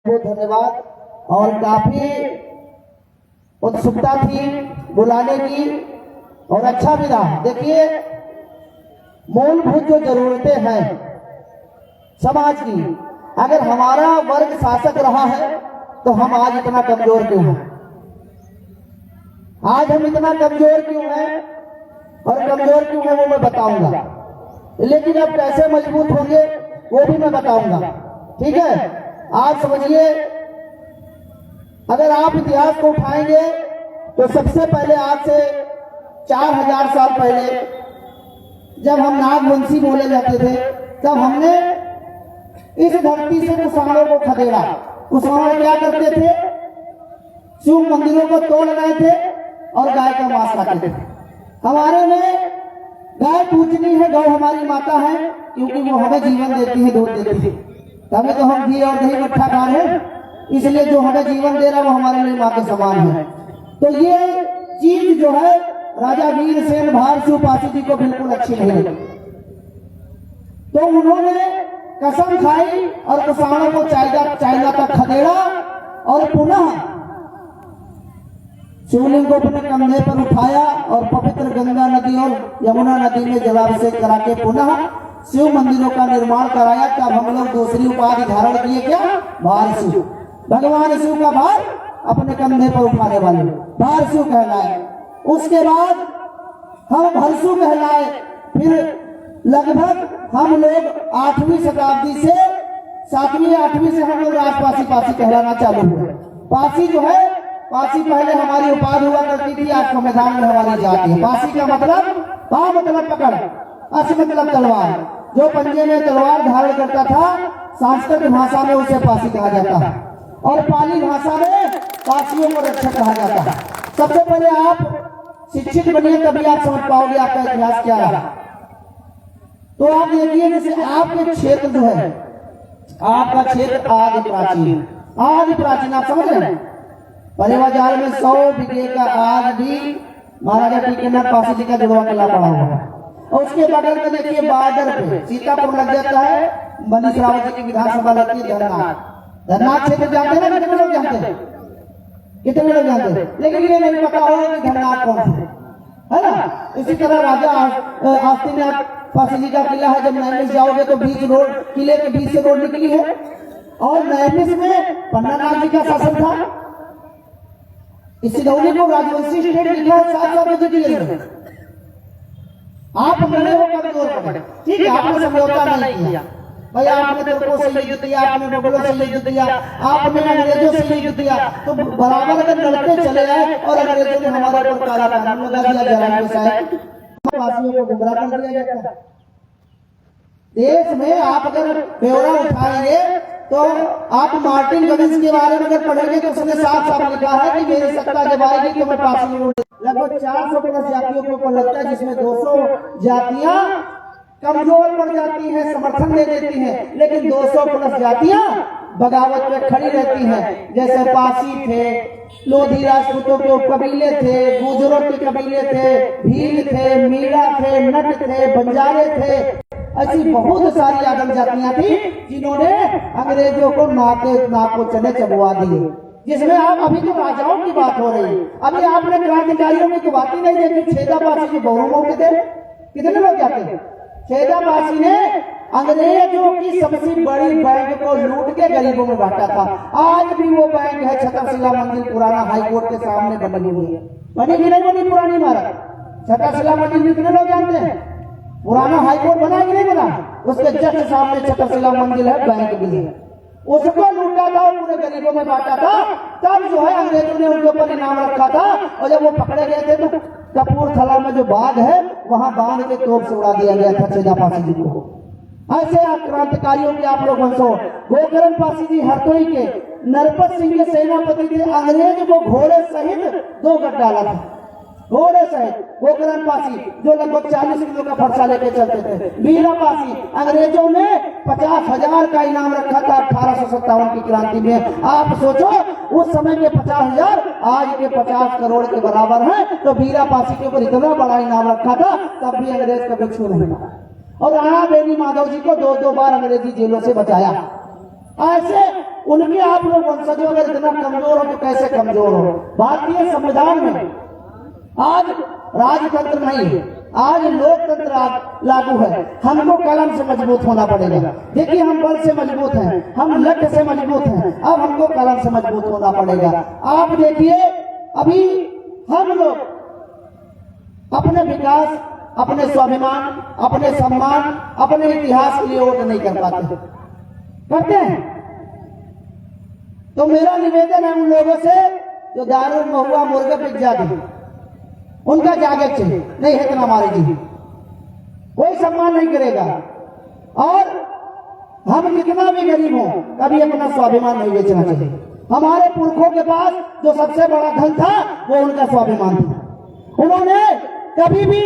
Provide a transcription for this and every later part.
बहुत धन्यवाद। और काफी उत्सुकता थी बुलाने की और अच्छा भी रहा। देखिए, मूलभूत जो जरूरतें हैं समाज की, अगर हमारा वर्ग शासक रहा है तो हम आज इतना कमजोर क्यों हैं? आज हम इतना कमजोर क्यों हैं और कमजोर क्यों है वो मैं बताऊंगा, लेकिन अब कैसे मजबूत होंगे वो भी मैं बताऊंगा। ठीक है, आज समझिए, अगर आप इतिहास को उठाएंगे तो सबसे पहले आज से 4000 साल पहले जब हम नागवंशी बोले जाते थे, तब हमने इस धरती से कुषाणों को खदेड़ा। कुषाण क्या करते थे? शिव मंदिरों को तोड़ रहे थे और गाय का मांस खाते थे। हमारे में गाय पूजनी है, गौ हमारी माता है, क्योंकि वो हमें जीवन देती है, दूध देती है। तभी तो हम घी और दही मट्ठा खा रहे हैं, इसलिए जो हमें जीवन दे रहा है वो हमारे लिए माँ के समान है। तो ये चीज जो है राजा वीरसेन भारसु पासी जी को बिल्कुल अच्छी नहीं लगी, तो उन्होंने कसम खाई और कुषाणों को चाइना तक खदेड़ा और पुनः शिवलिंग को अपने कंधे पर उठाया और पवित्र गंगा नदी और यमुना नदी में जलाभिषेक करा के पुनः शिव मंदिरों का निर्माण कराया। तब हम लोग दूसरी उपाधि धारण किए, क्या? भारसु। भगवान शिव का भार अपने कंधे पर उठाने वाले भारसु कहलाए। उसके बाद हम भरसु कहलाए। फिर लगभग हम लोग 8वीं शताब्दी से 7वीं 8वीं से हम लोग राजपासी पासी कहलाना चालू हुए। पासी जो है, पासी पहले हमारी उपाधि हुआ करती थी, आज संविधान में हमारी जाति है। पासी का मतलब, पा मतलब पकड़, अस मतलब तलवार। जो पंजे में तलवार धारण करता था, संस्कृत भाषा में उसे पासी कहा जाता है और पाली भाषा में पासियों को रक्षक कहा जाता है। सबसे पहले आप शिक्षित बनिए, तभी आप समझ पाओगे आपका इतिहास क्या रहा। तो आप देखिए, जैसे आपके क्षेत्र जो है, आपका क्षेत्र आदि प्राचीन, आदि प्राचीन आप समझ रहे हैं। परिवार में 100 बीघे का आज भी महाराजा टीकमनाथ पासी जी का जुड़वा किला पड़ा हुआ है। और उसके बगल में देखिए बॉर्डर पे सीतापुर लग जाता है, मनीष रावत जी की विधानसभा लगती है धरनाथ। धरनाथ क्षेत्र जानते हैं ना? कितने लोग जानते हैं? कितने लोग जानते हैं? लेकिन ये नहीं पता होगा कि धरनाथ कौन है ना। इसी तरह राजा आस्तीनाथ पासी जी का किला है। जब नैमिष जाओगे तो बीच रोड, किले के बीच से रोड निकली है और नैमिष में पन्नानाथ जी का शासन था। इस सिधौली को राजवंशी स्टेट लिखा है 7 बजे की जगह। आप बड़े हो कमजोर पड़े, ठीक है, आपने समझौता नहीं किया भाई, आपने तुर्कों से युद्ध किया, आपने मुगलों से युद्ध किया, आपने अंग्रेजों से युद्ध किया, तो बराबर अगर लड़ते चले आए और अंग्रेजों ने हमारे ऊपर काला कानून लगा दिया, जरांगे साहब, वासियों को गुमराह कर दिया जाता। देश में आप अगर ब्यौरा उठाएंगे तो आप मार्टिन गमिन्स के बारे में अगर पढ़ेंगे तो उसने साफ साफ लिखा है कि मेरी सत्ता जब आएगी तो मैं पासी में लगभग 400 प्लस जातियों के ऊपर लगता है, जिसमें 200 जातियां कमजोर पड़ जाती हैं, समर्थन दे देती हैं, लेकिन 200 प्लस जातियां बगावत में खड़ी रहती हैं। जैसे पासी थे, लोधी राजपूतों के कबीले थे, गुजरों के कबीले थे, भील थे, मीणा थे, नट थे, बंजारे थे, ऐसी बहुत सारी आदम जातियां थी जिन्होंने अंग्रेजों को नाको चने चबवा दिए। जिसमें आप अभी तो राजाओं की बात हो रही है, अभी आपने क्रांतिकारियों की तो बात ही नहीं देखी। छेदा पासी जी बहुमों के थे, कितने लोग जाते हैं? छेदा पासी ने अंग्रेजों की सबसे बड़ी बैंक को लूट के गरीबों में बांटा था। आज भी वो बैंक है छत्रशिला मंदिर, पुराना हाईकोर्ट के सामने बनी हुई है। बनी भी नहीं बनी पुरानी इमारत? छत्रशिला मंदिर कितने लोग जानते हैं? पुराना हाईकोर्ट बना कि नहीं बना? उसके जस्ट सामने छत्रशिला मंदिर है, बैंक भी है। उसको लूटा था, पूरे गरीबों में बांटा था। तब जो है अंग्रेजों ने उनके ऊपर इनाम रखा था, और जब वो पकड़े गए थे तो कपूरथला में जो बाग है वहां बांध के तोप से उड़ा दिया गया था छेदा पासी जी को। ऐसे क्रांतिकारियों के आप लोग वंशो। गोकर्ण पासी जी हरदोई के नरपत सिंह के सेनापति थे। अंग्रेज को घोड़े सहित 2 गढ़ डाला था, घोड़े सहित। गोकर्ण पासी जो लगभग 40 किलो का फरसा लेके चलते थे। बीरा पासी, अंग्रेजों ने 50,000 का इनाम रखा था 1857 की क्रांति में। आप सोचो उस समय के 50,000 आज के 50 करोड़ के बराबर है, तो बीरा पासी के ऊपर इतना बड़ा इनाम रखा था, तब भी अंग्रेज कभी छू नहीं मारा। और राणा बेनी माधव जी को 2-2 बार अंग्रेजी जेलों से बचाया। ऐसे उनके आप लोग वंशजों अगर इतना कमजोर हो तो कैसे कमजोर हो। भारतीय संविधान में आज राजतंत्र नहीं है, आज लोकतंत्र लागू है। हमको कलम से मजबूत होना पड़ेगा। देखिए हम बल से मजबूत हैं, हम लक्ष्य से मजबूत हैं, अब हमको कलम से मजबूत होना पड़ेगा। आप देखिए अभी हम लोग अपने विकास, अपने स्वाभिमान, अपने सम्मान, अपने इतिहास के लिए वोट नहीं कर पाते, करते हैं। तो मेरा निवेदन है उन लोगों से जो दारू महुआ मुर्गा बिक जाते, उनका जागे चाहिए नहीं है इतना हमारे जी कोई सम्मान नहीं करेगा। और हम कितना भी गरीब हो कभी अपना स्वाभिमान नहीं बेचना चाहिए। हमारे पुरखों के पास जो सबसे बड़ा धन था वो उनका स्वाभिमान था। उन्होंने कभी भी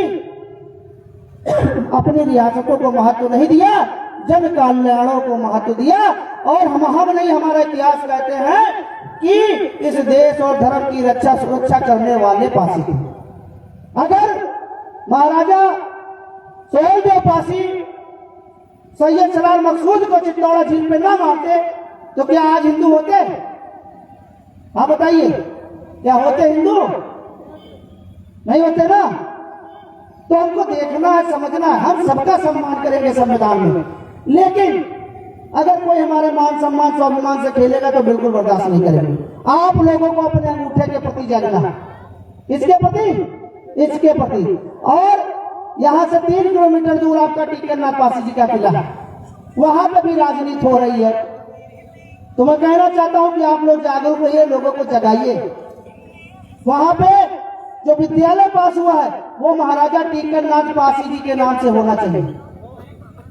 अपनी रियासतों को महत्व नहीं दिया, जन कल्याणों को महत्व दिया। और हम नहीं, हमारा इतिहास कहते हैं कि इस देश और धर्म की रक्षा सुरक्षा करने वाले पासी थे। अगर महाराजा सोहेलदेव पासी सैयद सलाल मकसूद को चित्तौड़ा झील पे ना मारते तो क्या आज हिंदू होते? हाँ बताइए, क्या होते हिंदू? नहीं होते ना। तो हमको देखना है, समझना है, हम सबका सम्मान करेंगे संविधान में, लेकिन अगर कोई हमारे मान सम्मान स्वाभिमान से खेलेगा तो बिल्कुल बर्दाश्त नहीं करेंगे। आप लोगों को अपने अंगूठे के प्रति जागना है, इसके प्रति, इसके प्रति। और यहाँ से 3 किलोमीटर दूर आपका टीकरनाथ पासी जी का किला है, वहां पर भी राजनीति हो रही है। तो मैं कहना चाहता हूं कि आप लोग जागरूक रहिए, लोगों को जगाइए। वहां पे जो विद्यालय पास हुआ है वो महाराजा टीकरनाथ पासी जी के नाम से होना चाहिए,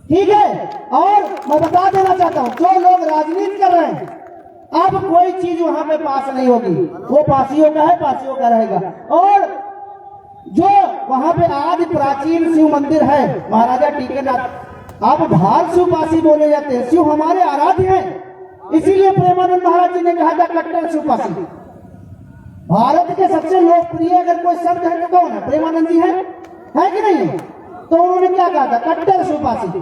ठीक है। और मैं बता देना चाहता हूं, जो लोग राजनीति कर रहे हैं, अब कोई चीज वहां पे पास नहीं होगी, वो पासियों का है, पासियों का रहेगा। और जो वहां पे आदि प्राचीन शिव मंदिर है महाराजा टीकरनाथ, आप भार शिव पासी बोले जाते हैं, शिव हमारे आराध्य हैं। इसीलिए प्रेमानंद महाराज जी ने कहा था कट्टर शिव पासी। भारत के सबसे लोकप्रिय अगर कोई शब्द है तो कौन है? प्रेमानंद जी है कि नहीं है? तो उन्होंने क्या कहा था? कट्टर शिव पासी।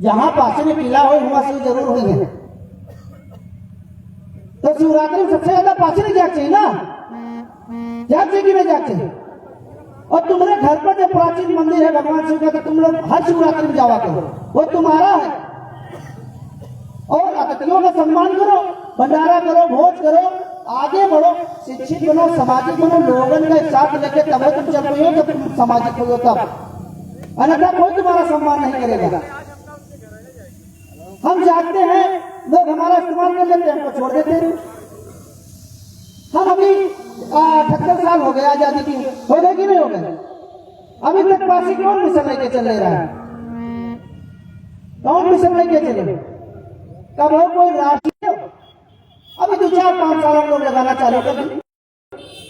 जहां पासी में किला हो वहां शिव जरूर हुई है। तो शिवरात्रि में सबसे ज्यादा पासी नहीं जाग चाहिए ना, जाग चाहिए कि नहीं जाग चाहिए? और तुम्हारे घर पर जो प्राचीन मंदिर है भगवान शिव का, तो तुम लोग हर शिवरात्रि में जावा करो, वो तुम्हारा है। और अतिथियों का सम्मान करो, भंडारा करो, भोज करो, आगे बढ़ो, शिक्षित बनो, सामाजिक बनो, लोगों का साथ लेके तब तुम चल रही हो, जब तुम सामाजिक हो तब, अन्यथा कोई तुम्हारा सम्मान नहीं करेगा। हम जागते हैं, लोग हमारा इस्तेमाल कर लेते हैं, हमको छोड़ देते हैं। हम अभी 78 साल हो गए आजादी की, हो गए कि नहीं हो गए? अभी तक पासी कौन मिशन लेके चल रहा है? कौन मिशन लेके चले? कब हो कोई राष्ट्रीय? अभी 2-4-5 साल हम लोग लगाना चालू कर दें।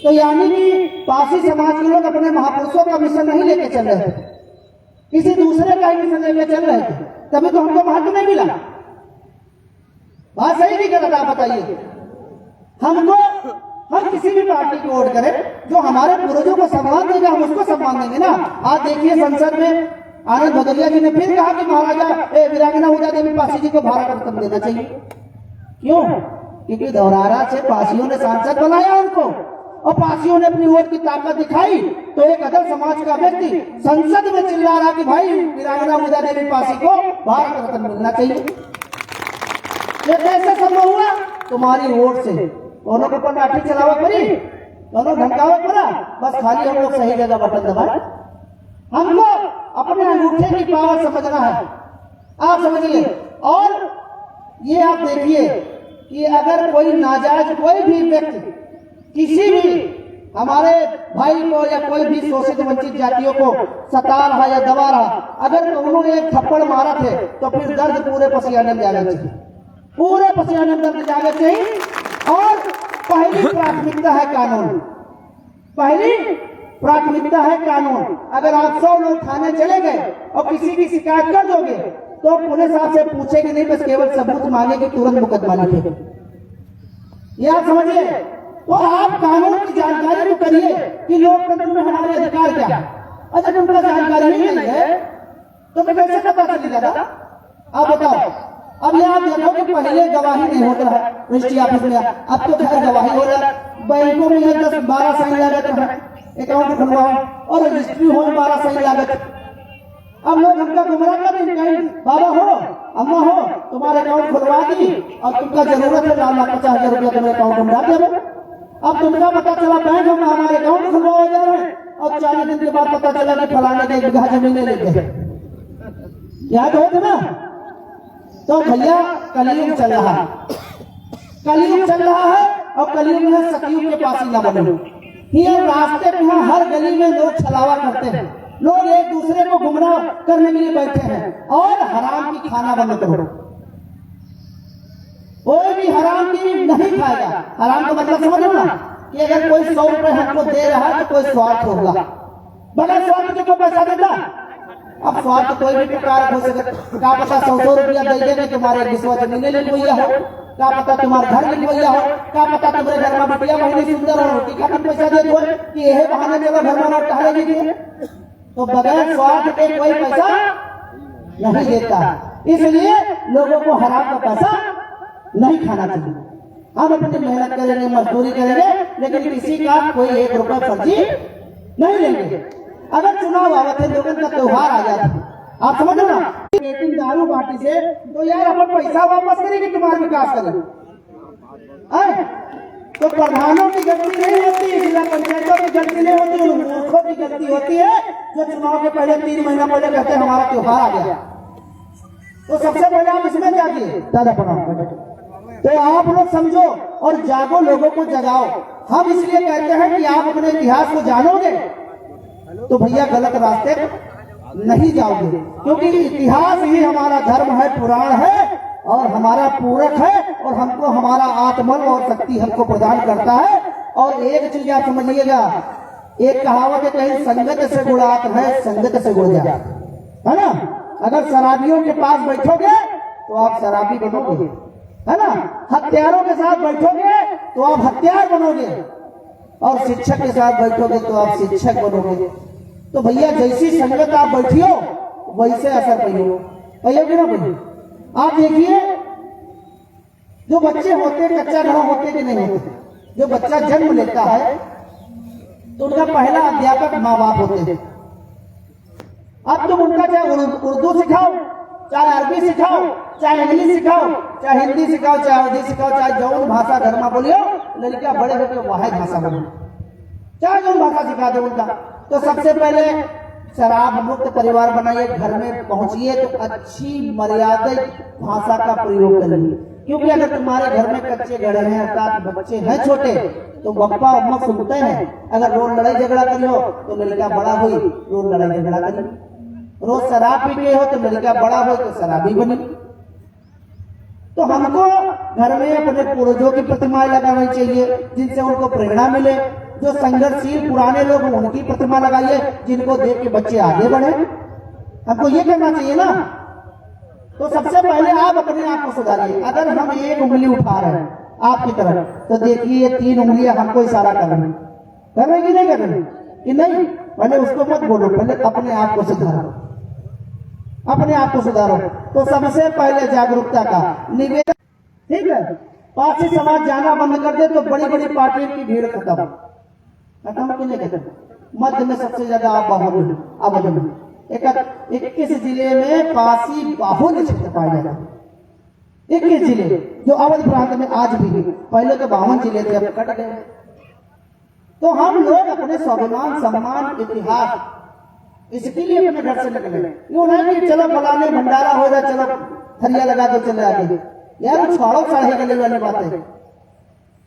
तो यानी कि पासी समाज के लोग अपने महापुरुषों का मिशन नहीं लेके चल रहे थे, किसी दूसरे का ही मिशन लेके चल रहे थे, तभी तो हमको महत्व नहीं मिला। बात सही नहीं गलत आप बताइए। हमको, हम किसी भी पार्टी को वोट करें जो हमारे पूर्वजों को सम्मान देगा, हम उसको सम्मान देंगे ना। आज देखिए संसद में आनंद भदौरिया जी ने फिर कहा कि महाराजा वीरांगना उषा देवी पासी जी को भारत रत्न देना चाहिए। क्यों? क्योंकि धौरारा से पासियों ने सांसद बनाया उनको, और पासियों ने अपनी वोट की ताकत दिखाई। तो एक अदर समाज का व्यक्ति संसद में चिल्ला रहा कि भाई वीरांगना उषा देवी पासी को भारत रत्न मिलना चाहिए। ये कैसे संभव हुआ? तुम्हारी वोट से। दोनों के ऊपर लाठी चलावा पड़ी, दोनों धमकावा पड़ा, बस खाली हम लोग सही जगह बटन दबाए। हमको अपने अंगूठे की पावर समझना है, आप समझिए। और ये आप देखिए कि अगर कोई नाजायज कोई भी व्यक्ति किसी भी हमारे भाई को या कोई भी शोषित वंचित जातियों को सता रहा या दबा रहा, अगर उन्होंने एक थप्पड़ मारा थे तो फिर दर्द पूरे पसियाने में जाना चाहिए, पूरे पसियाने में दर्द जाना चाहिए। और पहली प्राथमिकता है कानून, पहली प्राथमिकता है कानून। अगर आप 100 लोग थाने चले गए और किसी की शिकायत कर दोगे तो पुलिस आपसे पूछेगी नहीं, बस केवल सबूत मांगेगी, तुरंत मुकदमा लिखेगी। ये आप समझिए। तो आप कानून की जानकारी तो करिए कि लोकतंत्र में हमारे अधिकार क्या। अगर उनका जानकारी नहीं है तो मैं कैसे पता चलेगा? आप बताओ। अब ये आप देखो कि पहले गवाही नहीं होता है रजिस्ट्री ऑफिस में, अब तो खैर गवाही हो रहा है। बैंकों में 10-12 साइन लागत है अकाउंट खुलवाओ और रजिस्ट्री हो 12 साइन लागत। अब लोग हमका गुमराह कर रहे हैं, बाबा हो अम्मा हो तुम्हारे अकाउंट खुलवा दी और तुमका जरूरत है 50,000 रुपया तुम्हारे अकाउंट में डाल दे। अब तुमका पता चला बैंक में हमारे अकाउंट खुलवा जा रहे हैं और 40 दिन के बाद पता चला कि फलाने के 1 बीघा जमीन लेते हैं। याद हो ना? तो भैया कलयुग चल रहा है, कलयुग चल रहा है और कलयुग में सतयुग के पास ही ना बनो। ये रास्ते में हर गली में लोग छलावा करते हैं, लोग एक दूसरे को गुमराह करने के लिए बैठे हैं और हराम की खाना बंद करो। कोई भी हराम की नहीं खाएगा। हराम का मतलब समझो ना कि अगर कोई 100 रुपए हमको दे रहा है तो कोई स्वार्थ होगा, बगैर स्वार्थ के कोई पैसा देता। अब स्वार्थ कोई भी प्रकार हो सकता, क्या पता 100 रुपया दे देंगे तुम्हारे विश्वास जमीने लिखवैया हो, क्या पता तुम्हारे घर लिखवैया हो, क्या पता तुम्हारे घर में बिटिया बहनी सुंदर हो, रोटी खाकर पैसा दे दो कि यह बहाने चलो घर में लौट टहलेगी। तो बगैर स्वार्थ के कोई पैसा नहीं देता, इसलिए लोगों को हराम का पैसा नहीं खाना चाहिए। हम अपनी मेहनत करेंगे, मजदूरी करेंगे, लेकिन किसी का कोई 1 रुपया फर्जी नहीं लेंगे। अगर चुनाव आवत है, लोगों का त्योहार आ जाता है, आप समझ ना, लेकिन दारू बाटी से तो यार अपन पैसा वापस करेंगे, तुम्हारा विकास करेंगे। तो प्रधानों की गलती नहीं होती, जिला पंचायतों की गलती नहीं होती, उन मूर्खों की गलती होती है जो चुनाव के पहले 3 महीना पहले कहते हैं हमारा त्योहार आ गया। तो सबसे पहले आप इसमें जागिए, दादा प्रणाम। तो आप लोग समझो और जागो, लोगों को जगाओ। हम इसलिए कहते हैं कि आप अपने इतिहास को जानोगे तो भैया गलत रास्ते नहीं जाओगे, क्योंकि इतिहास ही हमारा धर्म है, पुराण है और हमारा पूरक है और हमको हमारा आत्मबल और शक्ति हमको प्रदान करता है। और एक चीज आप समझिएगा, एक कहावत है कहीं संगत से गुणात है, संगत से गुड़ जा, है ना। अगर शराबियों के पास बैठोगे तो आप शराबी बनोगे, है ना। हत्यारों के साथ बैठोगे तो आप हत्यार बनोगे और शिक्षक के साथ बैठोगे तो आप शिक्षक बनोगे। तो भैया जैसी संगत आप बैठियो वैसे असर पैयोगे ना भैया। आप देखिए जो बच्चे होते कच्चा घर होते कि नहीं होते, जो बच्चा जन्म लेता है तो उनका पहला अध्यापक माँ बाप होते थे। अब तुम उनका चाहे उर्दू सिखाओ, चाहे अरबी सिखाओ, चाहे इंग्लिश सिखाओ, चाहे हिंदी सिखाओ, चाहे उर्दू सिखाओ, चाहे जौन भाषा घर में बोलियो, लड़का बड़े होकर वही भाषा बोलो, चाहे जौन भाषा सिखा दो उनका। तो सबसे पहले शराब मुक्त परिवार बनाइए, घर में पहुंचिए तो अच्छी मर्यादित भाषा का प्रयोग करिए, क्योंकि अगर तुम्हारे घर में कच्चे गड़े हैं अर्थात बच्चे हैं छोटे तो पप्पा अम्मा सुनते हैं। अगर रोज लड़ाई झगड़ा करियो तो लड़का बड़ा हुई रोज लड़ाई झगड़ा करिए, रोज शराब पी के हो तो लड़का बड़ा हो तो शराबी बने। तो हमको घर में अपने पूर्वजों की प्रतिमाएं लगानी चाहिए जिनसे उनको प्रेरणा मिले। जो संघर्षशील पुराने लोग उनकी प्रतिमा लगाइए जिनको देख के बच्चे आगे बढ़े। हमको ये करना चाहिए ना। तो सबसे पहले आप अपने आप को सुधारिए। अगर हम एक उंगली उठा रहे हैं आपकी तरफ तो देखिए 3 उंगलियां हमको इशारा कर रही, कर रहे कि नहीं कर रहे कि नहीं। पहले उसको मत बोलो, पहले अपने आप को सुधारो, अपने आप को सुधारो। तो सबसे पहले जागरूकता का निवेदन, ठीक है। पार्टी समाज जाना बंद कर दे तो बड़ी बड़ी पार्टियों की भीड़ खत्म कि नहीं खत्म। मध्य में सबसे ज्यादा आबादी 21 जिले में पासी बाहुल्य क्षेत्र पाया जाता है। 21 जिले जो अवध प्रांत में आज भी है, पहले तो 52 जिले थे, अब कट गए। तो हम लोग अपने स्वाभिमान सम्मान इतिहास इसके लिए अपने घर से निकले, यूं नहीं कि चलो फलाने भंडारा हो रहा चलो थरिया लगा दो चले आगे, यार छोड़ो साढ़े गले वाली बातें।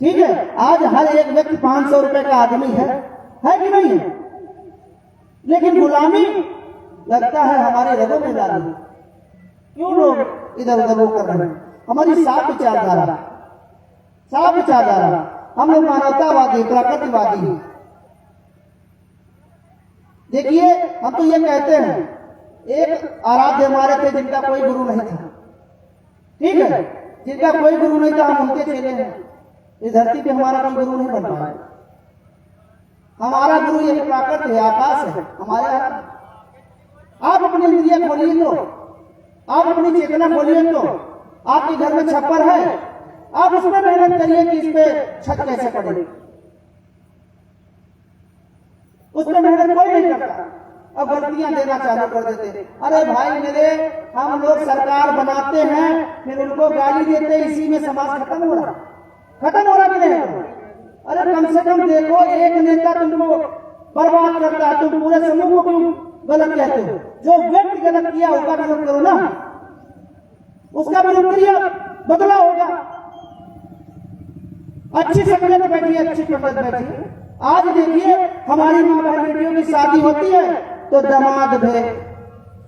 ठीक है, आज हर एक व्यक्ति 500 रुपए का आदमी है कि नहीं है, लेकिन गुलामी लगता है हमारे रगों में डाली। क्यों लोग इधर उधर वो कर रहे हैं? हमारी साफ विचारधारा, साफ विचारधारा, हम लोग मानवतावादी प्रकृतिवादी हैं। देखिए हम तो ये कहते हैं, एक आराध्य हमारे थे जिनका कोई गुरु नहीं था, ठीक है, जिनका कोई गुरु नहीं था, हम उनके चेले हैं। इस धरती पे हमारा कोई गुरु नहीं बन पाया। हमारा गुरु ये प्राकृत है, आकाश है हमारे यहाँ। आप अपनी इंद्रियां खोलिए तो, आप अपनी चेतना खोलिए तो आपके घर में छप्पर है, आप उसमें मेहनत करिए कि इस पे छत कैसे पड़ेगी, उसमें मेहनत कोई नहीं करता। अब गलतियां देना चालू कर देते। अरे भाई मेरे, हम लोग सरकार बनाते हैं फिर उनको गाली देते, इसी में समाज खत्म हो रहा कि नहीं? अरे कम से कम देखो, एक नेता तुमको बर्बाद करता है, तुम पूरे समूह को क्यों गलत कहते हो? जो व्यक्ति गलत किया उसका विरोध करो ना, उसका विरोध करिए, बदला होगा। अच्छी संगत बैठिए, अच्छी पंगत बैठिए। आज देखिए हमारी माँ बहन बेटियों की शादी होती है तो दामाद भे,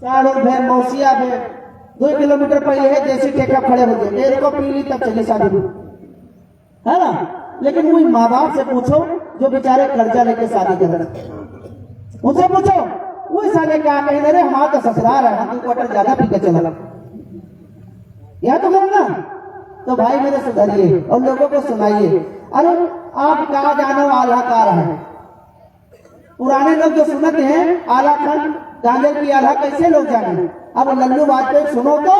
चारों भे, मौसिया भे 2 किलोमीटर पहले है जैसे ठेका खड़े हो गए, एक को पी ली तब चली शादी है ना। लेकिन वही माँ बाप से पूछो जो बेचारे कर्जा लेके शादी कर रहे, उनसे पूछो, वही साले क्या कहेंगे, अरे हमारा तो ससुराल है, हम क्वार्टर ज्यादा पी के चला, यह तो करो ना। तो भाई मेरे सुधरिए और लोगों को सुनाइए। अरे आप क्या जानो आला कार है, पुराने लोग जो सुनते हैं आला खंड गांजर की आला कैसे लोग जाने। अब लल्लू वाजपेयी सुनो तो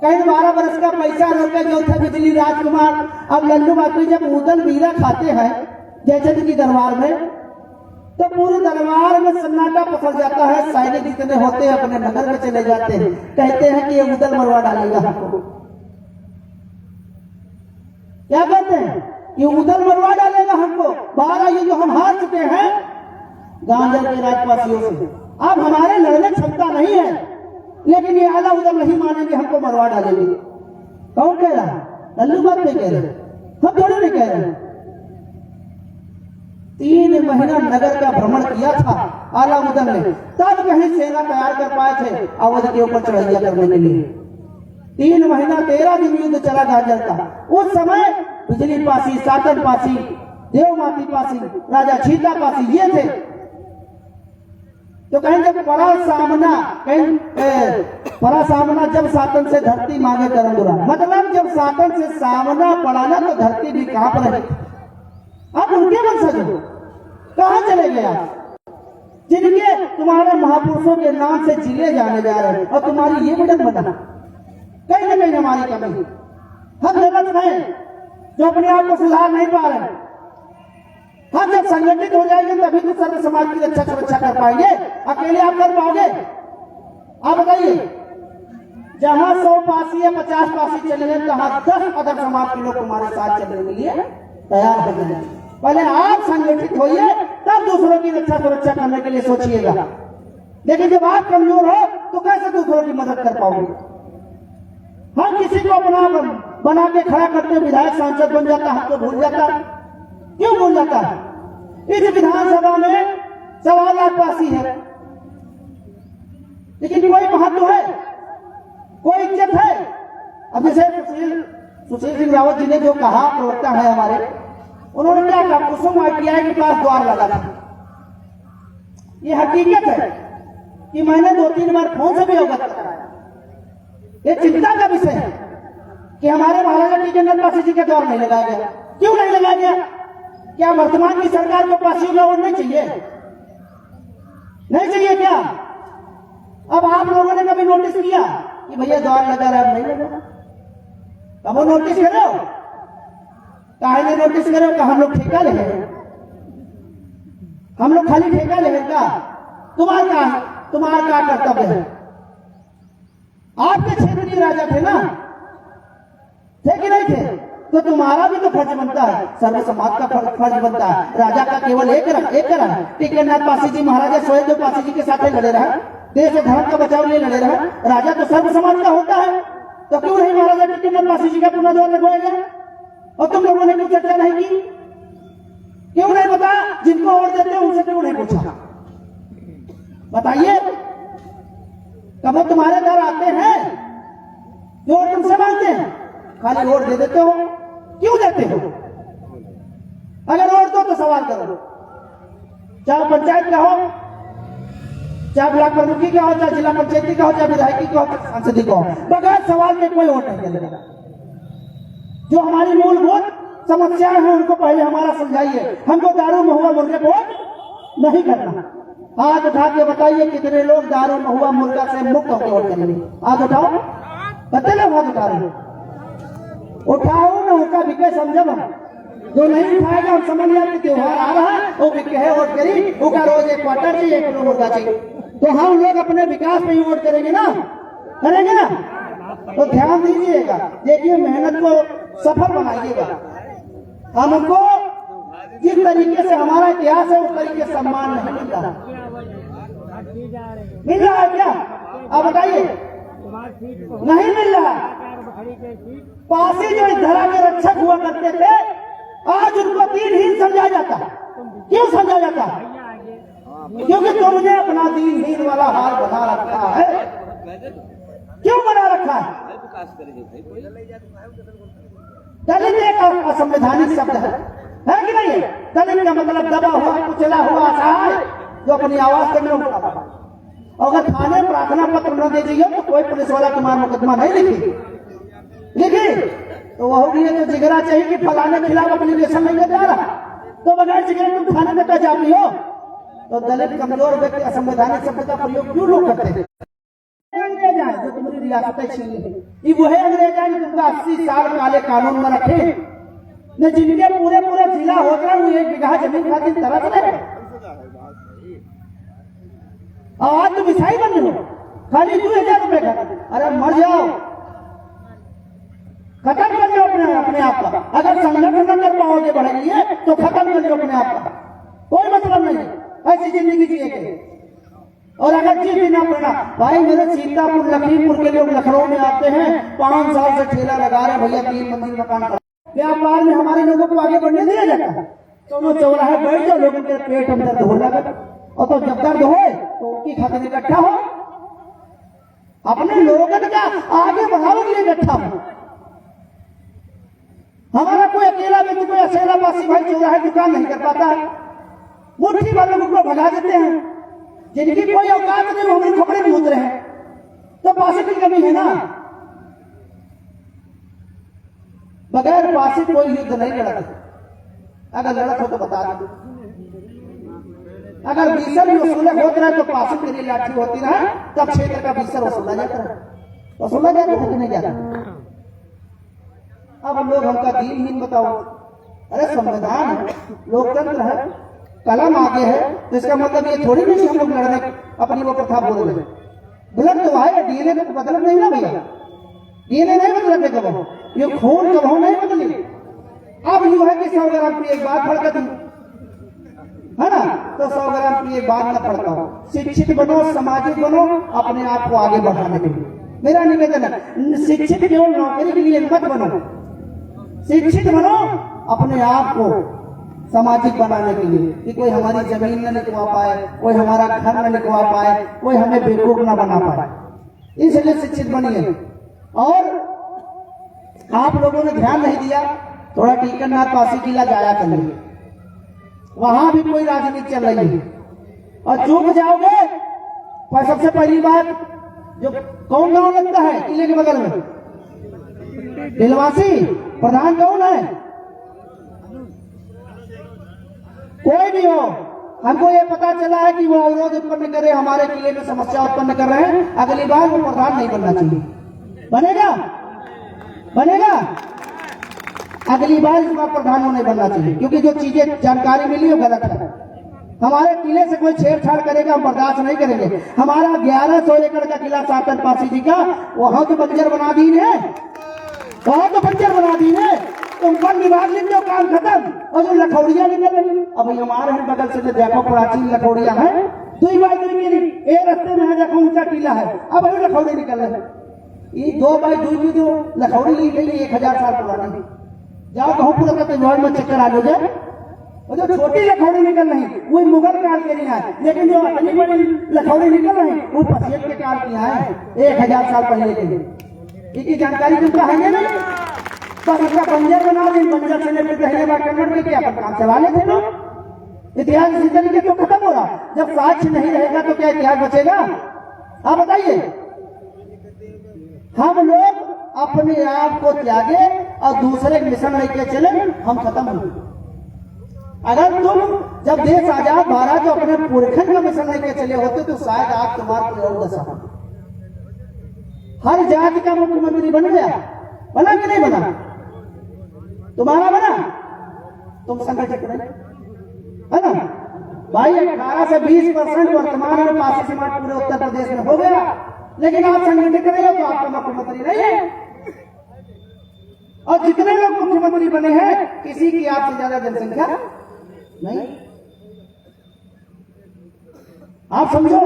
कहीं 12 वर्ष का पैसा रोके जो थे बिजली राजकुमार। अब लल्लू वाजपेयी जब उदल बीरा खाते हैं जैसे की दरबार में, तो पूरे दरबार में सन्नाटा पसर जाता है। सैनिक जितने होते हैं अपने नगर में चले जाते हैं, कहते हैं कि ये उदल मरवा डालेगा हमको। क्या कहते हैं? ये उदल मरवा डालेगा हमको। 12 युद्ध हम हार चुके हैं गांजर के राजपासियों से। अब हमारे लड़ने क्षमता नहीं है, लेकिन ये आला उदल नहीं मानेंगे, हमको मरवा डालेंगे। कौन कह रहा है? लल्लू बात नहीं कह रहे, हम थोड़ी नहीं कह रहे। 3 महीना नगर का भ्रमण किया था आला उदल ने, तब कहीं सेना तैयार कर पाए थे अवध के ऊपर चढ़ाइया करने के लिए। 3 महीना 13 दिन युद्ध चला गांजर का। उस समय बिजली पासी, सातन पासी, देवमाती पासी, राजा छीता पासी ये थे। तो कहीं जब परा सामना जब सातन से धरती मांगे करंगुरा, मतलब जब सातन से सामना पड़ा ना तो धरती भी कांप रही। आप उनके वंशज हो, कहां चले गए आप, जिनके तुम्हारे महापुरुषों के नाम से जिले जाने जा रहे हैं, और तुम्हारी ये बटन बना। कहीं ना कहीं हमारी कमी, हम गलत हैं जो अपने आप को सुधार नहीं पा रहे हैं। हम जब संगठित हो जाएंगे तभी तो सर्व समाज की रक्षा सुरक्षा कर पाएंगे, अकेले आप कर पाओगे? आप बताइए, जहां 100 पासी या 50 पासी चले गए, तहां 10 अदर समाज के लोग तुम्हारे साथ चलने के लिए तैयार हो जाए। पहले आप संगठित होइए, तब दूसरों की रक्षा सुरक्षा करने के लिए सोचिएगा। लेकिन जब आप कमजोर हो तो कैसे दूसरों की मदद कर पाओगे? हम किसी को अपना बना के खड़ा करते, विधायक सांसद बन जाता, हमको भूल जाता। क्यों भूल जाता है? इस विधानसभा में 1.25 लाख पासी है, लेकिन कोई महत्व है, कोई इज्जत है? अब जैसे सुशील सिंह रावत जी ने जो कहा, प्रवक्ता है हमारे, उन्होंने क्या कहा? कुसुम ITI के पास द्वार लगा था। ये हकीकत है कि मैंने 2-3 बार फोन से भी अवगत कराया। ये चिंता का विषय है कि हमारे महाराजा टीकमगढ़ पासी जी का द्वार नहीं लगाया गया। क्यों नहीं लगाया गया? क्या वर्तमान की सरकार को पासियों का वोट नहीं चाहिए? नहीं चाहिए क्या? अब आप लोगों ने कभी नोटिस किया कि भैया द्वार लगा रहा है, नहीं लगा? अब वो नोटिस करो, काहे नोटिस करो कि हम लोग ठेका ले रहे हैं, हम लोग खाली ठेका ले रहे का? तुम्हारा क्या कर्तव्य है? आपके क्षेत्रीय राजा थे ना, थे कि नहीं थे? तो तुम्हारा भी तो फर्ज बनता है, सर्व समाज का फर्ज बनता है। राजा का केवल एक रहा टीकमगढ़ पासी जी, महाराजा सोहेल पासी जी के साथ लड़े रहे, देश और धर्म का बचाव लिए लड़े रहे। राजा तो सर्व समाज का होता है, तो क्यों नहीं महाराजा टीकमगढ़ पासी जी का पुनः द्वार लगवाया गया? और तुम लोगों ने क्यों चर्चा नहीं की? क्यों नहीं बता? जिनको वोट देते हो उनसे क्यों नहीं पूछा? बताइए, कब तुम्हारे घर आते हैं जो तुमसे मांगते हैं, खाली वोट दे देते हो? क्यों देते हो? अगर वोट दो तो सवाल करो, चाहे पंचायत का हो, चाहे ब्लॉक प्रमुखी का हो, चाहे जिला पंचायती का हो, चाहे विधायकी का हो, चाहे सांसदी का हो, बगैर सवाल के कोई वोट नहीं देगा। जो हमारी मूलभूत समस्याएं हैं उनको पहले हमारा समझाइए। हमको दारू महुआ मुर्गे को वोट नहीं करना। हाथ उठा के बताइए कितने लोग दारू महुआ मुर्गा से मुक्त होकर वोट करेंगे? हाथ उठाओ, पता ना बहुत उठा रहे उठाओ ना उनका विके समझब जो नहीं उठाएगा हम समझ लिया कि त्योहार आ रहा है वो विके है वोट करी उसका रोज एक क्वार्टर चाहिए 1 किलो मुर्गा चाहिए तो हम लोग अपने विकास पे ही वोट करेंगे ना तो ध्यान दीजिएगा देखिए मेहनत को सफल बनाइएगा हमको जिस तरीके से हमारा इतिहास है उस तरीके से सम्मान नहीं मिल रहा है क्या आप बताइए नहीं मिल रहा पासी जो इस धरा के रक्षक हुआ करते थे आज उनको दीनहीन समझा जाता है क्यों समझा जाता है क्योंकि तुमने अपना दीनहीन वाला हाल बना रखा है क्यों बना रखा है दलित एक असंवैधानिक शब्द है कि नहीं दलित का मतलब दबा हुआ कुचला हुआ असहाय जो अपनी आवाज करने उठा अगर थाने प्रार्थना पत्र न दे दीजिए तो कोई पुलिस वाला तुम्हारा मुकदमा नहीं लिखी तो वह भी तो जिगरा चाहिए कि फलाने खिलाफ एप्लीकेशन नहीं जा रहा तो बगैर जिगरे तुम थाने में जा रही हो तो दलित कमजोर व्यक्ति असंवैधानिक शब्द का प्रयोग क्यों लोग करते हैं अंग्रेज आए जो तुम्हारी रियासतें छीन ली वही अंग्रेज आए तुमको 80 साल काले कानून में रखे न जिनके पूरे जिला होकर वो 1 बीघा जमीन खातिर तरस रहे आज तुम ईसाई बन रहे हो खाली 2000 रुपए का अरे मर जाओ खत्म कर लो अपने आप का अगर संगठन न कर पाओगे बढ़ेंगे तो खत्म कर लो अपने आप का कोई मतलब नहीं ऐसी जिंदगी जिएंगे और अगर जिस दिन अपना भाई मेरे सीतापुर लखीमपुर के लोग लखनऊ में आते हैं 5 साल से ठेला लगा रहे भैया 3 मंजिल मकान व्यापार में हमारे लोगों को आगे बढ़ने दिया जाता है दोनों चौराहे बैठ जाओ लोगों के पेट में दर्द हो जाएगा और तो जब दर्द हो तो उनकी खातिर इकट्ठा हो अपने लोगों का आगे बढ़ाने के लिए इकट्ठा हो हमारा कोई अकेला व्यक्ति कोई अकेला पासी भाई चौराहे दुकान नहीं कर पाता है मुट्ठी वाले लोगों को भगा देते हैं जिनकी कोई औकात नहीं वो हमारे कपड़े में उतरे हैं तो पासी की कमी है ना बगैर पासी कोई युद्ध नहीं लड़ा अगर लड़त हो तो बता दो अगर बीसर भी वसूले होते रहे तो पासी के लिए लाठी होती रहे तब क्षेत्र का बीसर वसूला जाता है वसूला जाता है कि नहीं जाता अब लोग हमका दीनहीन बताओ अरे संविधान है लोकतंत्र है कलम आगे है तो इसका मतलब ये थोड़ी नहीं हम लोग लड़ने अपनी वो प्रथा बोल रहे हैं गलत तो है डीएनए तो बदल नहीं ना भैया डीएनए नहीं बदलते कबो ये खून कबो नहीं बदली अब यू है कि 100 ग्राम की एक बात फड़का दी है ना तो 100 ग्राम की एक बात न पड़ता हो शिक्षित बनो सामाजिक बनो अपने आप को आगे बढ़ाने के लिए मेरा निवेदन है शिक्षित केवल नौकरी के लिए मत बनो शिक्षित बनो अपने आप को सामाजिक बनाने के लिए कि कोई हमारी जमीन न लिखवा पाए कोई हमारा घर न लिखवा पाए कोई हमें बेवकूफ न बना पाए इसलिए शिक्षित बनिए और आप लोगों ने ध्यान नहीं दिया थोड़ा टीकरनाथ पासी किला जाया करिए वहां भी कोई राजनीति चल रही है और चूक जाओगे पर सबसे पहली बात जो कौन गांव लगता है किले के बगल में दिलवासी प्रधान कौन है कोई भी हो हमको ये पता चला है कि वो अवरोध उत्पन्न कर रहे हमारे किले में समस्या उत्पन्न कर रहे हैं अगली बार वो प्रधान नहीं बनना चाहिए बनेगा अगली बार इस बार प्रधान नहीं बनना चाहिए क्योंकि जो चीजें जानकारी मिली वो गलत है हमारे किले से कोई छेड़छाड़ करेगा हम बर्दाश्त नहीं करेंगे हमारा 1100 एकड़ का किला सातन पासी जी का वहां तो बंजर बना दी है तुम वन विभाग लिख दो काम खत्म और जो लखौड़िया निकल रही अब हमारे हैं बगल से जो देखो प्राचीन लखौड़िया है 2 बाई 2 की एक रास्ते में है देखो ऊंचा टीला है अब अभी लखौड़ी निकल रहे हैं ये 2 बाई 2 की जो लखौड़ी ली गई 1000 साल पुरानी जाओ कहूँ पूरा करते वर्ल्ड में चक्कर आ जाए और जो छोटी लखौड़ी निकल रही वो मुगल काल के लिए है लेकिन जो इतनी बड़ी लखौड़ी निकल रही वो पसियत के काल की है 1000 साल पहले की इसकी जानकारी तुमको है नहीं बस अपना बंजर बना दें बंजर से लेकर पहले बार कन्वर्ट करके अपन काम चला लेते लोग इतिहास इसी तरीके तो खत्म हो रहा जब साक्ष्य नहीं रहेगा तो क्या इतिहास बचेगा आप बताइए हम लोग अपने आप को त्यागे और दूसरे मिशन लेके चले हम खत्म हो अगर तुम जब देश आजाद भारत जो अपने पुरखन का मिशन लेके चले होते तो शायद आप तुम्हारे कोई और दशा हर जाति का मुख्यमंत्री बन गया, बना कि नहीं बना? तुम्हारा बना, तुम संगठित नहीं है ना भाई। 18 से 20% वर्तमान में पासी समाज पूरे उत्तर प्रदेश में हो गया, लेकिन आप संगठित नहीं हो तो आपका मुख्यमंत्री नहीं है। और जितने लोग मुख्यमंत्री बने हैं किसी की आपसे ज्यादा जनसंख्या नहीं। आप समझो,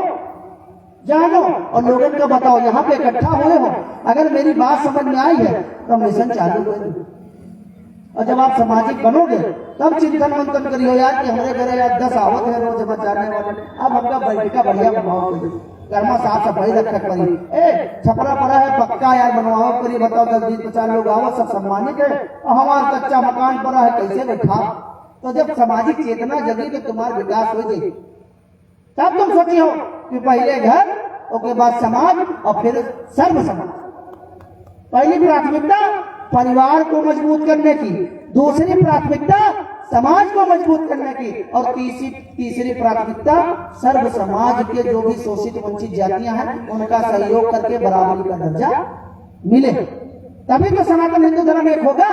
जानो और लोगों को बताओ, यहाँ पे इकट्ठा हुए हो, अगर मेरी बात समझ में आई है तो मिशन चालू करें। और जब आप सामाजिक बनोगे तब चिंतन मंथन करियो यार कि हमारे घर यार 10 आवत है रोज बचाने वाले, अब हमका बैठका बढ़िया बनवाओ, घर में साफ सफाई रखा करी, छपरा पड़ा है पक्का यार बनवाओ करी, बताओ 10-20-50 लोग आओ, सब सम्मानित है, और हमारा कच्चा मकान पड़ा है कैसे बैठा। तो जब सामाजिक चेतना जगी तो तुम्हारा विकास हो जाए, तब तुम सोची हो कि पहले घर, उसके बाद समाज और फिर सर्व समाज। पहली प्राथमिकता परिवार को मजबूत करने की, दूसरी प्राथमिकता समाज को मजबूत करने की, और तीसरी प्राथमिकता सर्व समाज के जो भी शोषित वंचित जातियां हैं उनका सहयोग करके बराबरी का दर्जा मिले, तभी तो सनातन हिंदू धर्म एक होगा।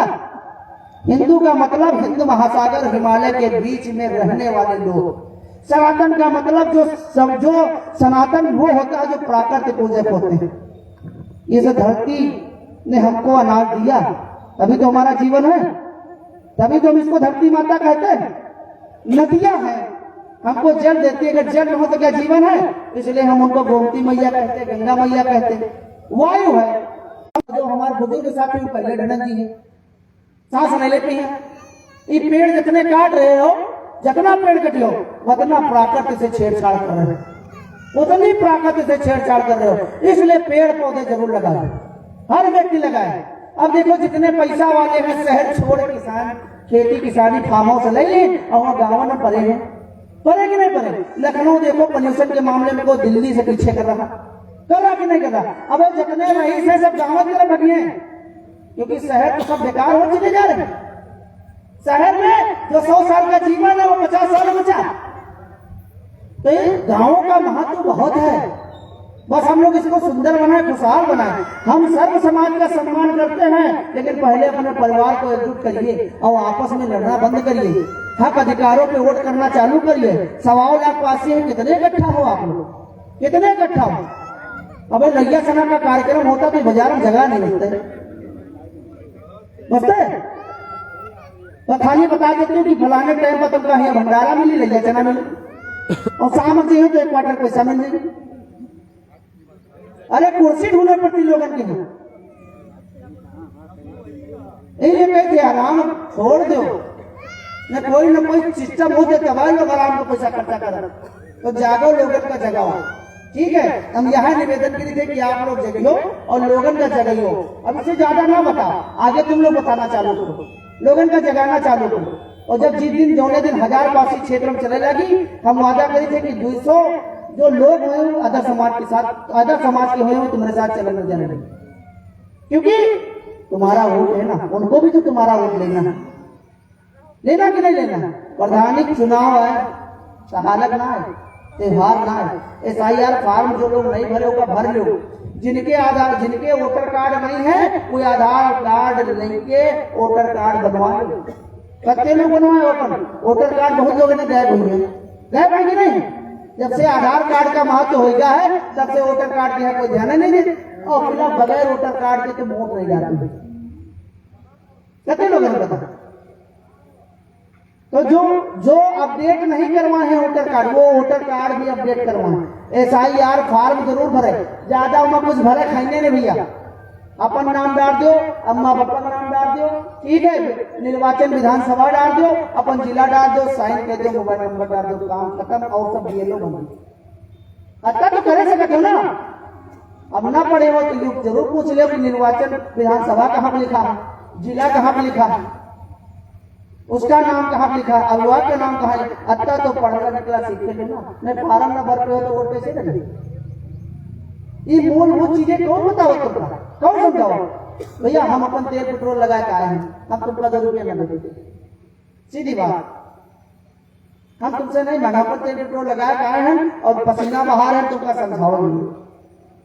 हिंदू का मतलब हिंद महासागर हिमालय के बीच में रहने वाले लोग। सनातन का मतलब जो सनातन वो होता है जो प्राकृतिक पूजक होते हैं। इस धरती ने हमको अनाज दिया, तभी तो हमारा जीवन है, तभी तो हम इसको धरती माता कहते हैं। नदियां हैं, हमको जल देती है, अगर जल न हो तो क्या जीवन है? इसलिए हम उनको गोमती मैया कहते हैं, गंगा मैया कहते हैं। वायु है, जो हमारे बुजुर्ग साथी पहले ढनन जी है, सांस नहीं लेती है। ये पेड़ जितने काट रहे हो, जितना पेड़ कटियो उतना प्राकृतिक से छेड़छाड़ कर रहे हो, उतनी प्राकृतिक से छेड़छाड़ कर रहे हो। इसलिए पेड़ पौधे जरूर लगाए, हर व्यक्ति लगाए। अब देखो जितने पैसा वाले हैं शहर छोड़ किसान खेती किसानी फार्म हाउस ले लें और गाँव में पड़े हैं, पड़े कि नहीं पड़े? लखनऊ देखो पोल्यूशन के मामले में को दिल्ली से पीछे कर रहा कि नहीं कर रहा? अब जितने रईस है सब गाँव की तरफ भगिए, क्योंकि शहर तो सब बेकार हो चले जा रहे हैं। शहर में जो 100 साल का जीवन है वो 50 साल बचा। तो गाँव का महत्व बहुत है, बस हम लोग इसको सुंदर बनाए, खुशहाल बनाए। हम सर्व समाज का सम्मान करते हैं, लेकिन पहले अपने परिवार को एकजुट करिए और आपस में लड़ना बंद करिए। हक अधिकारों पे वोट करना चालू करिए। 1.25 लाख पासी है, कितने इकट्ठा हो आप लोग, कितने इकट्ठा हो? अब लैया सना का कार्यक्रम होता तो बाजार में जगह नहीं मिलते, बसते तो खाली बता देते कि फलाने टाइम पर तुमका यहाँ भंडारा मिली, लैया चना मिली, और शाम को तो 1 क्वार्टर पैसा मिल जाए। अरे कुर्सी ढूंढने पड़ती लोगों की, ये कहते आराम छोड़ दो, न कोई सिस्टम हो जाए तब लोग आराम को पैसा खर्चा कर, तो जागो लोगों का जगाओ। ठीक है, हम यहाँ निवेदन के लिए कि आप लोग जगियो और लोगों का जगाइयो। अब इससे ज्यादा ना बताओ, आगे तुम लोग बताना चालू करो, लोगों का जगाना चालू करो। और जब जिस दिन जौने दिन 1000 पासी क्षेत्र में चले लगी, हम वादा करे थे कि 200 जो लोग हुए अदर समाज के साथ, अदर समाज के हुए हो तुम्हारे साथ चलने जाने लगे, क्योंकि तुम्हारा वोट है ना, उनको भी तो तुम्हारा वोट लेना है, लेना कि नहीं लेना? प्रधानिक चुनाव है, सहालक ना है, त्योहार ना है। SIR फॉर्म जो लोग नहीं भरे होगा भर लो, जिनके वोटर कार्ड नहीं है वो आधार कार्ड लेके वोटर कार्ड बनवा लो। कितने लोग बनवाए वोटर कार्ड? बहुत लोगों ने गायब हुए हैं, गायब है कि नहीं? जब से आधार कार्ड का महत्व हो गया है तब से वोटर कार्ड के कोई ध्यान नहीं देते, और फिर बगैर वोटर कार्ड के तो वोट नहीं जाते। कितने लोगों ने पता? तो जो अपडेट नहीं करवाए हैं वोटर कार्ड, वो वोटर कार्ड भी अपडेट करवाए। SIR फॉर्म जरूर भरे, ज्यादा उमा कुछ भरे खाने नहीं भैया, अपन नाम डाल दो, अम्मा पापा का नाम डाल दो, ठीक है, निर्वाचन विधानसभा डाल दो, अपन जिला डाल दो, साइन कर दो, मोबाइल नंबर डाल दो, काम खत्म, और सब BLO बन गए। अच्छा तो करे सकते हो ना? अब ना पड़े हो तो जरूर पूछ ले कि निर्वाचन विधानसभा कहाँ पर लिखा है, जिला कहाँ पर लिखा है, उसका नाम कहाँ पर लिखा है, अगुआ का नाम कहाँ है। अच्छा तो पढ़ना निकला सीखे ना, नहीं फार्म न भर पे हो तो वोट कैसे लगे? ये मूलभूत चीजें कौन बताओ तुमका, कौन समझाओ? भैया हम अपन तेल पेट्रोल लगा के आए हैं, हम तुमका 2 रुपया न देते, सीधी बात। हम तुमसे नहीं मांगा, अपन तेल पेट्रोल लगा के आए हैं और पसीना बहा रहे हैं, तुमका समझाओ नहीं।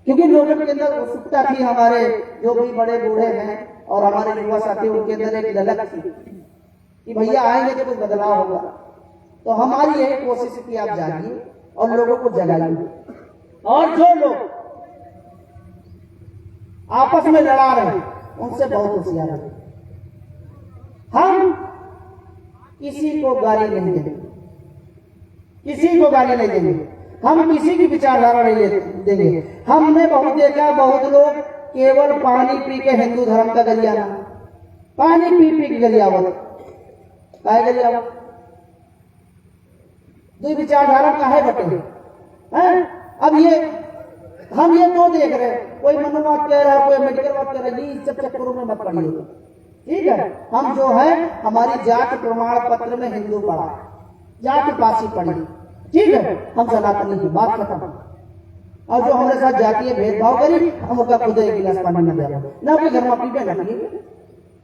क्योंकि लोगों के अंदर उत्सुकता थी, हमारे जो भी बड़े बूढ़े हैं और हमारे युवा साथी, उनके अंदर एक ललक थी कि भैया आएंगे तो कुछ बदलाव होगा। तो हमारी यही कोशिश है कि आप जागिए और लोगों को जगाइए। और जो लोग आपस में लड़ा रहे हैं उनसे बहुत होशियार है। हम किसी को गाली नहीं देंगे, किसी को गाली नहीं देंगे, हम किसी की विचारधारा नहीं देंगे। हमने बहुत देखा, बहुत लोग केवल पानी पी के हिंदू धर्म का गरियाना, पानी पी पी के गरियावत, काहे गरियावत, दो विचारधारा काहे बटे हैं। अब ये हम ये तो देख रहे हैं, कोई मनुवाद कह रहा है, कोई मेडिकल बात कह रहा है, ये सब चक्करों में मत पड़िए, ठीक है। हम जो है हमारी जाति प्रमाण पत्र में हिंदू पढ़ा, जाति पासी पढ़ी, ठीक है, हम सनातनी की बात खत्म। और जो हमारे साथ जातीय भेदभाव करी, हम उसका खुद एक गिलास पानी न दे ना अपने घर में पीपे न पिए,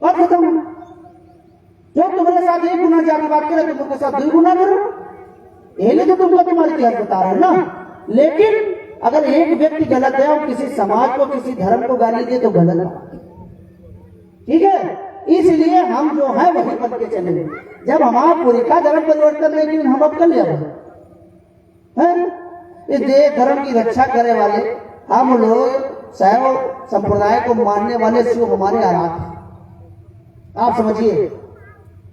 बात खत्म। जो तुम्हारे साथ एक गुना जाति बात करे तुम उनके साथ 2 गुना करो, यही तो तुमको तुम्हारी इतिहास बता रहे ना। लेकिन अगर एक व्यक्ति गलत है और किसी समाज को, किसी धर्म को गाली दे तो गलत है, ठीक है। इसलिए हम जो है वही बन के चलेंगे। जब हमारा पूरी का धर्म परिवर्तन, लेकिन हम अब कर लिया इस देश धर्म की रक्षा करने वाले हम लोग शैव संप्रदाय को मानने वाले शिव हमारे आराध हैं, आप समझिए।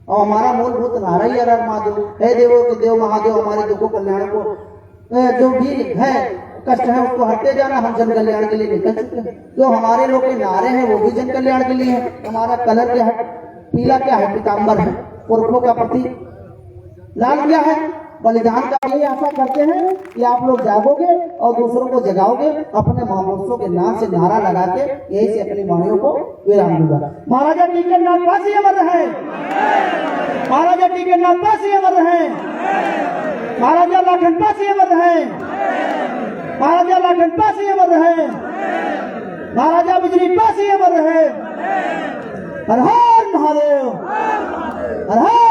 और हमारा मूलभूत नारा ही हर महादेव, हे देवो के देव महादेव, हमारे दुखों कल्याण को जो भी है कष्ट है उसको हटते जाना। हम जन कल्याण के लिए निकल चुके हैं। जो हमारे लोग के नारे हैं वो भी जन कल्याण के लिए है। हमारा कलर क्या है, पीला क्या है, पीताम्बर है, पुरखों का प्रतीक। लाल क्या है, बलिदान का। यही आशा करते हैं कि आप लोग जागोगे और दूसरों को जगाओगे। अपने महापुरुषों के नाम से नारा लगा के यही से अपनी वाणियों को विराम दूंगा। महाराजा टीकरनाथ पासी अमर है, महाराजा टीकरनाथ पासी अमर है, महाराजा लाखन पासी अमर है, महाराजा लाखन पासी अमर है, महाराजा बिजली पासी अमर है। हर हर महादेव, हर हर